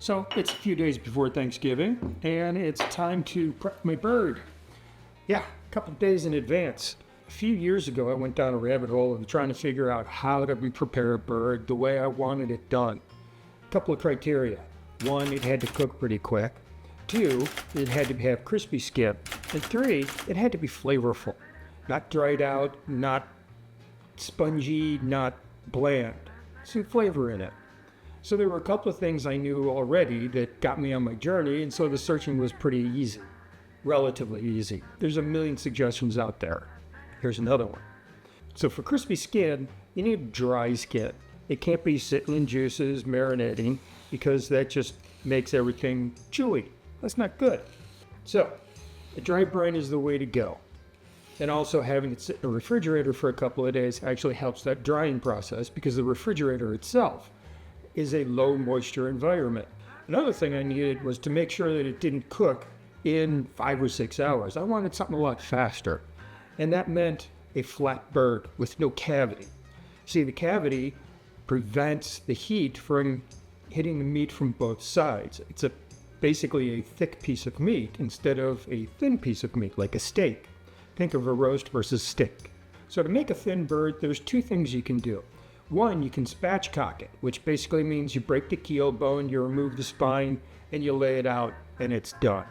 So it's a few days before Thanksgiving, and it's time to prep my bird. Yeah, a couple of days in advance. A few years ago, I went down a rabbit hole of trying to figure out how to prepare a bird the way I wanted it done. A couple of criteria. One, it had to cook pretty quick. Two, it had to have crispy skin. And three, it had to be flavorful. Not dried out, not spongy, not bland. Some flavor in it. So there were a couple of things I knew already that got me on my journey, and so the searching was pretty easy. Relatively easy. There's a million suggestions out there. Here's another one. So for crispy skin, you need dry skin. It can't be sitting in juices, marinating, because that just makes everything chewy. That's not good. So a dry brine is the way to go. And also having it sit in a refrigerator for a couple of days actually helps that drying process, because the refrigerator itself is a low moisture environment. Another thing I needed was to make sure that it didn't cook in 5 or 6 hours. I wanted something a lot faster. And that meant a flat bird with no cavity. See, the cavity prevents the heat from hitting the meat from both sides. It's basically a thick piece of meat instead of a thin piece of meat, like a steak. Think of a roast versus steak. So to make a thin bird, there's two things you can do. One, you can spatchcock it, which basically means you break the keel bone, you remove the spine, and you lay it out, and it's done.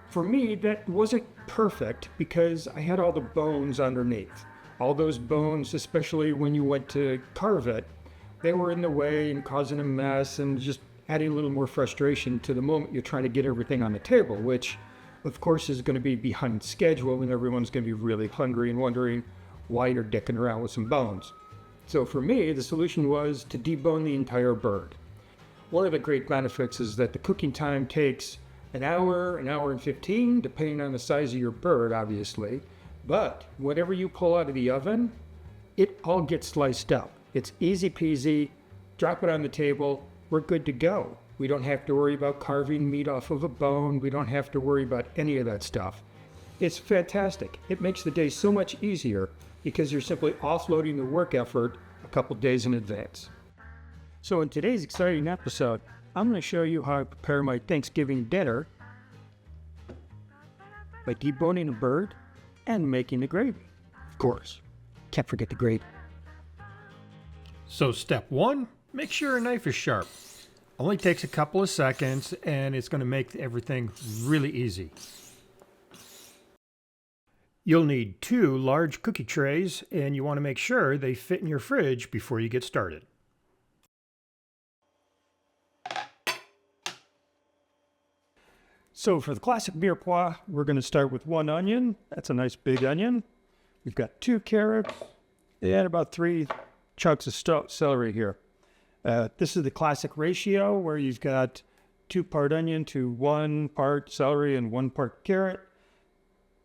For me, that wasn't perfect because I had all the bones underneath. All those bones, especially when you went to carve it, they were in the way and causing a mess and just adding a little more frustration to the moment you're trying to get everything on the table, which, of course, is going to be behind schedule, and everyone's going to be really hungry and wondering why you're dicking around with some bones. So for me, the solution was to debone the entire bird. One of the great benefits is that the cooking time takes an hour and 15, depending on the size of your bird, obviously. But whatever you pull out of the oven, it all gets sliced up. It's easy peasy, drop it on the table, we're good to go. We don't have to worry about carving meat off of a bone. We don't have to worry about any of that stuff. It's fantastic. It makes the day so much easier because you're simply offloading the work effort a couple days in advance. So in today's exciting episode, I'm going to show you how I prepare my Thanksgiving dinner by deboning a bird and making the gravy. Of course, can't forget the gravy. So step one, make sure your knife is sharp. Only takes a couple of seconds, and it's going to make everything really easy. You'll need 2 large cookie trays, and you want to make sure they fit in your fridge before you get started. So for the classic mirepoix, we're going to start with 1 onion. That's a nice big onion. We've got 2 carrots and about 3 chunks of celery here. This is the classic ratio where you've got 2 part onion to 1 part celery and 1 part carrot.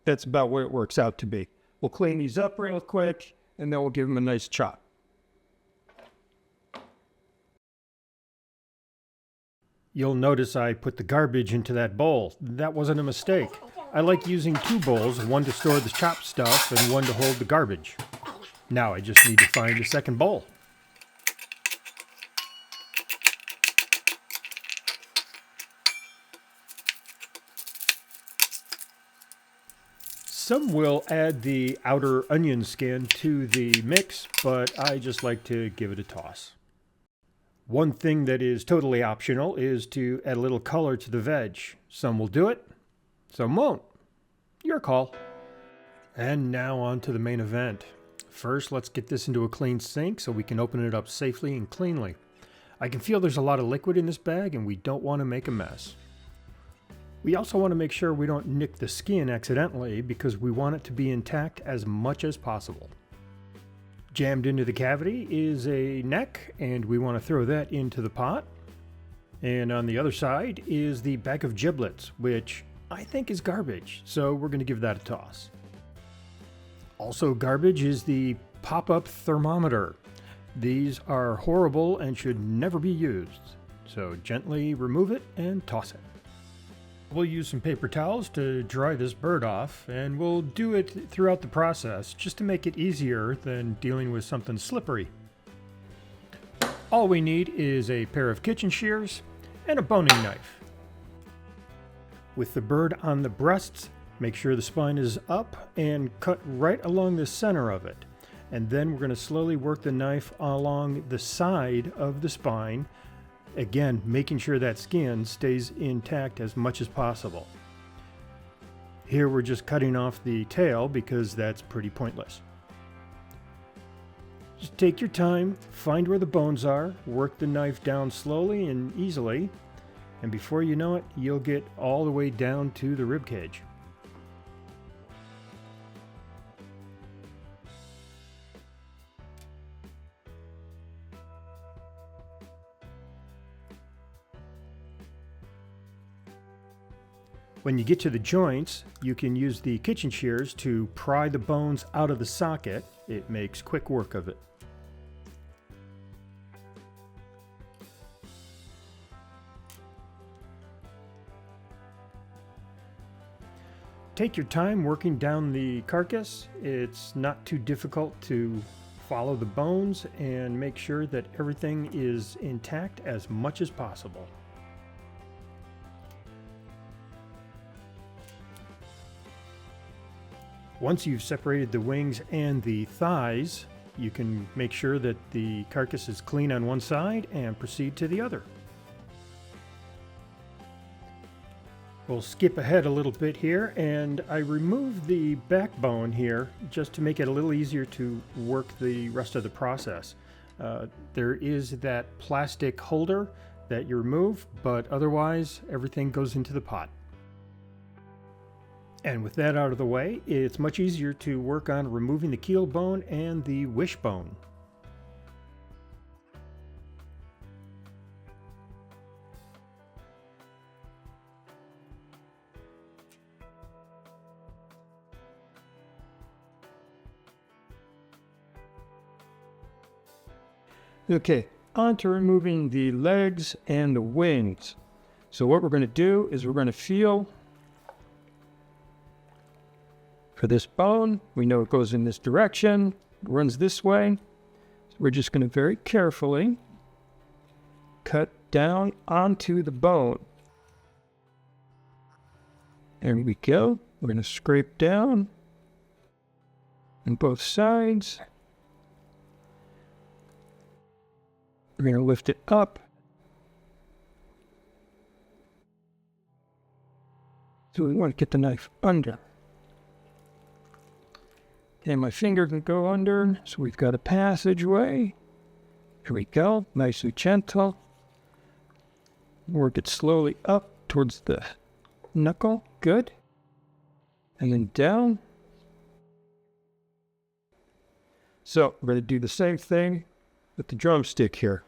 That's about where it works out to be. We'll clean these up real quick, and then we'll give them a nice chop. You'll notice I put the garbage into that bowl. That wasn't a mistake. I like using 2 bowls, one to store the chopped stuff and one to hold the garbage. Now I just need to find a second bowl. Some will add the outer onion skin to the mix, but I just like to give it a toss. One thing that is totally optional is to add a little color to the veg. Some will do it, some won't. Your call. And now on to the main event. First, let's get this into a clean sink so we can open it up safely and cleanly. I can feel there's a lot of liquid in this bag and we don't want to make a mess. We also want to make sure we don't nick the skin accidentally because we want it to be intact as much as possible. Jammed into the cavity is a neck, and we want to throw that into the pot. And on the other side is the bag of giblets, which I think is garbage, so we're going to give that a toss. Also garbage is the pop-up thermometer. These are horrible and should never be used, so gently remove it and toss it. We'll use some paper towels to dry this bird off, and we'll do it throughout the process just to make it easier than dealing with something slippery. All we need is a pair of kitchen shears and a boning knife. With the bird on the breasts, make sure the spine is up and cut right along the center of it. And then we're going to slowly work the knife along the side of the spine, again making sure that skin stays intact as much as possible. Here we're just cutting off the tail because that's pretty pointless. Just take your time, find where the bones are, work the knife down slowly and easily, and before you know it, you'll get all the way down to the rib cage. When you get to the joints, you can use the kitchen shears to pry the bones out of the socket. It makes quick work of it. Take your time working down the carcass. It's not too difficult to follow the bones and make sure that everything is intact as much as possible. Once you've separated the wings and the thighs, you can make sure that the carcass is clean on one side and proceed to the other. We'll skip ahead a little bit here, and I removed the backbone here just to make it a little easier to work the rest of the process. There is that plastic holder that you remove, but otherwise everything goes into the pot. And with that out of the way, it's much easier to work on removing the keel bone and the wishbone. Okay, on to removing the legs and the wings. So what we're going to do is we're going to feel for this bone. We know it goes in this direction, runs this way. So we're just going to very carefully cut down onto the bone. There we go. We're going to scrape down on both sides. We're going to lift it up. So we want to get the knife under. And my finger can go under, so we've got a passageway. Here we go, nicely gentle. Work it slowly up towards the knuckle, good. And then down. So we're going to do the same thing with the drumstick here.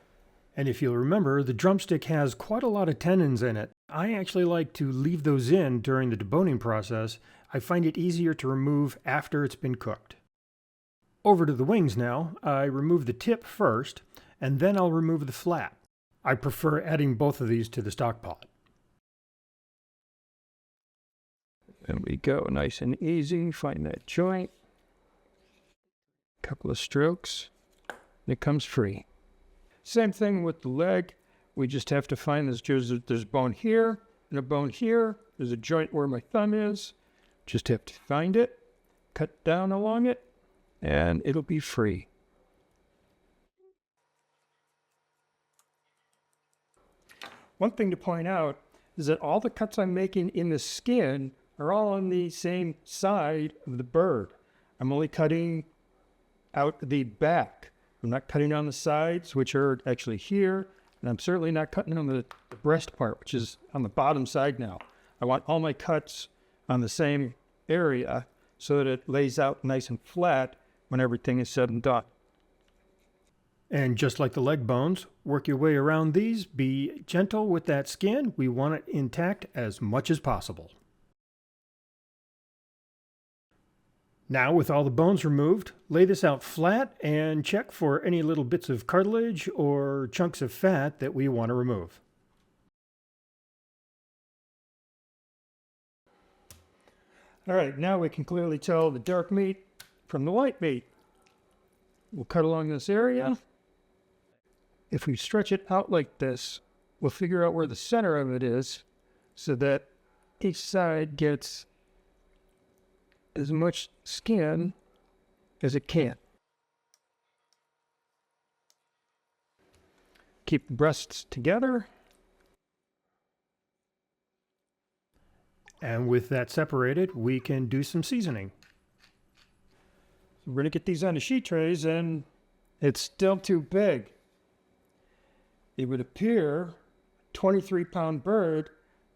And if you'll remember, the drumstick has quite a lot of tendons in it. I actually like to leave those in during the deboning process. I find it easier to remove after it's been cooked. Over to the wings now. I remove the tip first, and then I'll remove the flap. I prefer adding both of these to the stock pot. There we go, nice and easy. Find that joint. Couple of strokes. It comes free. Same thing with the leg. We just have to find this. There's a bone here and a bone here. There's a joint where my thumb is. Just have to find it, cut down along it, and it'll be free. One thing to point out is that all the cuts I'm making in the skin are all on the same side of the bird. I'm only cutting out the back. I'm not cutting on the sides, which are actually here, and I'm certainly not cutting on the breast part, which is on the bottom side now. I want all my cuts on the same area so that it lays out nice and flat when everything is said and done. And just like the leg bones, work your way around these. Be gentle with that skin. We want it intact as much as possible. Now, with all the bones removed, lay this out flat and check for any little bits of cartilage or chunks of fat that we want to remove. All right, now we can clearly tell the dark meat from the white meat. We'll cut along this area. If we stretch it out like this, we'll figure out where the center of it is so that each side gets as much skin as it can. Keep the breasts together. And with that separated, we can do some seasoning. We're going to get these on the sheet trays, and it's still too big. It would appear a 23-pound bird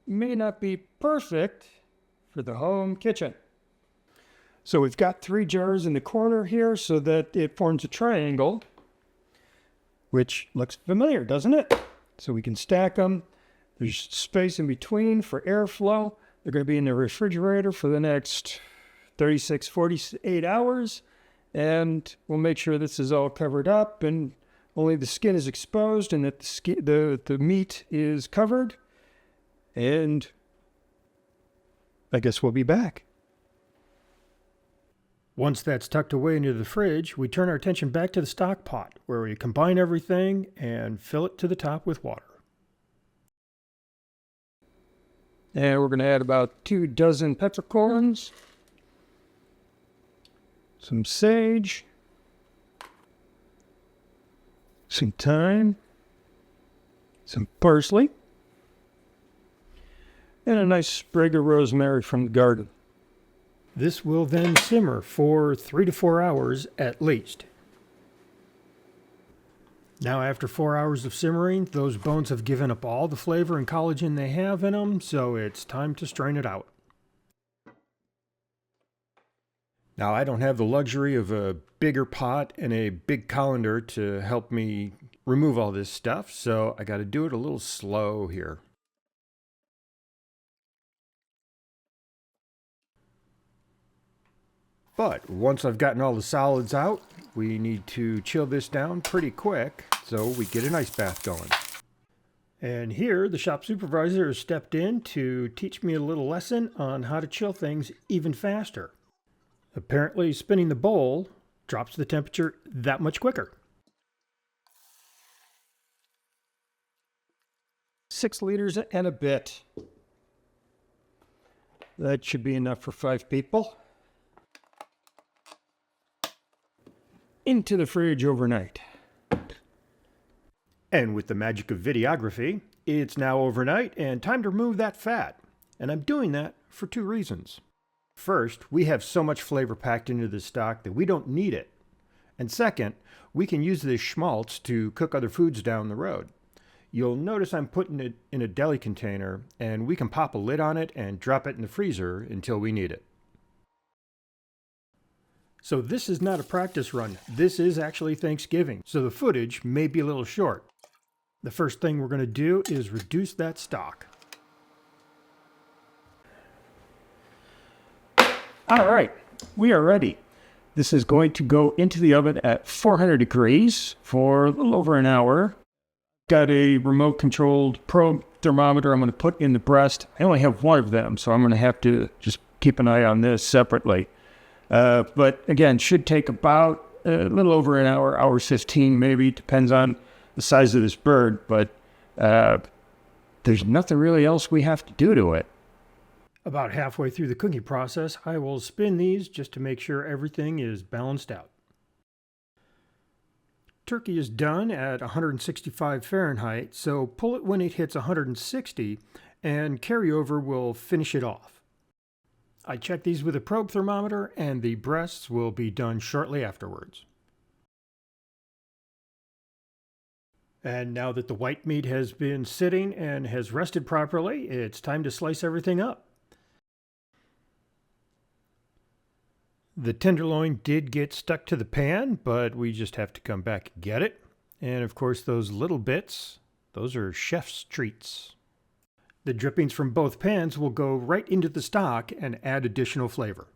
may not be perfect for the home kitchen. So we've got 3 jars in the corner here so that it forms a triangle, which looks familiar, doesn't it? So we can stack them. There's space in between for airflow. They're going to be in the refrigerator for the next 36, 48 hours. And we'll make sure this is all covered up and only the skin is exposed and that the meat is covered. And I guess we'll be back. Once that's tucked away into the fridge, we turn our attention back to the stock pot, where we combine everything and fill it to the top with water. And we're going to add about 2 dozen peppercorns, some sage, some thyme, some parsley, and a nice sprig of rosemary from the garden. This will then simmer for 3 to 4 hours at least. Now, after 4 hours of simmering, those bones have given up all the flavor and collagen they have in them, so it's time to strain it out. Now, I don't have the luxury of a bigger pot and a big colander to help me remove all this stuff, so I got to do it a little slow here. But once I've gotten all the solids out, we need to chill this down pretty quick so we get an ice bath going. And here, the shop supervisor has stepped in to teach me a little lesson on how to chill things even faster. Apparently, spinning the bowl drops the temperature that much quicker. 6 liters and a bit. That should be enough for 5 people. Into the fridge overnight. And with the magic of videography, it's now overnight and time to remove that fat. And I'm doing that for 2 reasons. First, we have so much flavor packed into this stock that we don't need it. And second, we can use this schmaltz to cook other foods down the road. You'll notice I'm putting it in a deli container, and we can pop a lid on it and drop it in the freezer until we need it. So this is not a practice run. This is actually Thanksgiving, so the footage may be a little short. The first thing we're going to do is reduce that stock. All right, we are ready. This is going to go into the oven at 400 degrees for a little over an hour. Got a remote controlled probe thermometer I'm going to put in the breast. I only have 1 of them, so I'm going to have to just keep an eye on this separately. But again, should take about a little over an hour, hour 15 maybe, depends on the size of this bird, but there's nothing really else we have to do to it. About halfway through the cooking process, I will spin these just to make sure everything is balanced out. Turkey is done at 165 Fahrenheit, so pull it when it hits 160 and carryover will finish it off. I check these with a probe thermometer and the breasts will be done shortly afterwards. And now that the white meat has been sitting and has rested properly, it's time to slice everything up. The tenderloin did get stuck to the pan, but we just have to come back and get it. And of course, those little bits, those are chef's treats. The drippings from both pans will go right into the stock and add additional flavor.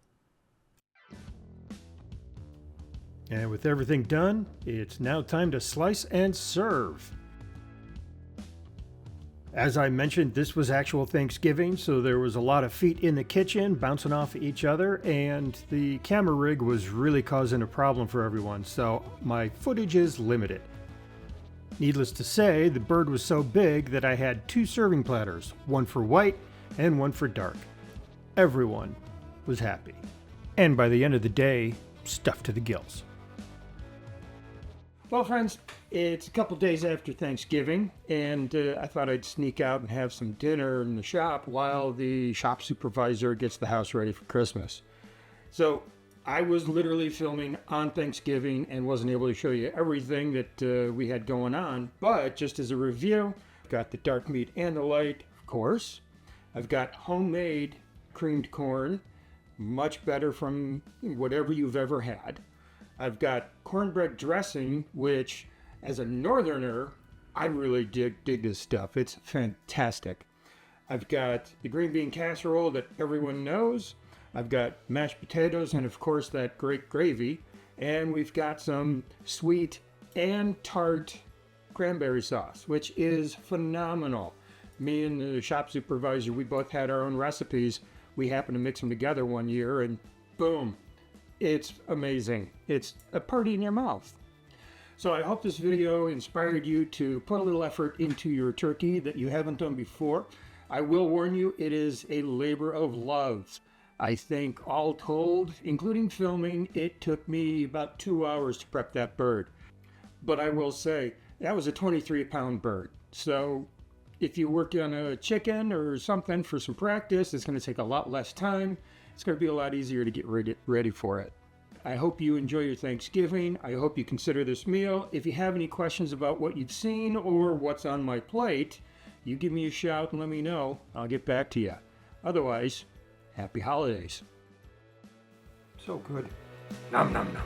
And with everything done, it's now time to slice and serve. As I mentioned, this was actual Thanksgiving, so there was a lot of feet in the kitchen bouncing off each other, and the camera rig was really causing a problem for everyone, so my footage is limited. Needless to say, the bird was so big that I had 2 serving platters, one for white and one for dark. Everyone was happy. And by the end of the day, stuffed to the gills. Well, friends, it's a couple days after Thanksgiving, and I thought I'd sneak out and have some dinner in the shop while the shop supervisor gets the house ready for Christmas. So I was literally filming on Thanksgiving and wasn't able to show you everything that we had going on, but just as a review, I've got the dark meat and the light, of course. I've got homemade creamed corn, much better from whatever you've ever had. I've got cornbread dressing, which as a northerner, I really dig this stuff. It's fantastic. I've got the green bean casserole that everyone knows. I've got mashed potatoes and of course that great gravy. And we've got some sweet and tart cranberry sauce, which is phenomenal. Me and the shop supervisor, we both had our own recipes. We happened to mix them together one year and boom, it's amazing. It's a party in your mouth. So I hope this video inspired you to put a little effort into your turkey that you haven't done before. I will warn you, it is a labor of love. I think all told, including filming, it took me about 2 hours to prep that bird. But I will say, that was a 23-pound bird. So if you work on a chicken or something for some practice, it's going to take a lot less time. It's going to be a lot easier to get ready for it. I hope you enjoy your Thanksgiving. I hope you consider this meal. If you have any questions about what you've seen or what's on my plate, you give me a shout and let me know. I'll get back to you. Otherwise, happy holidays. So good. Nom nom nom.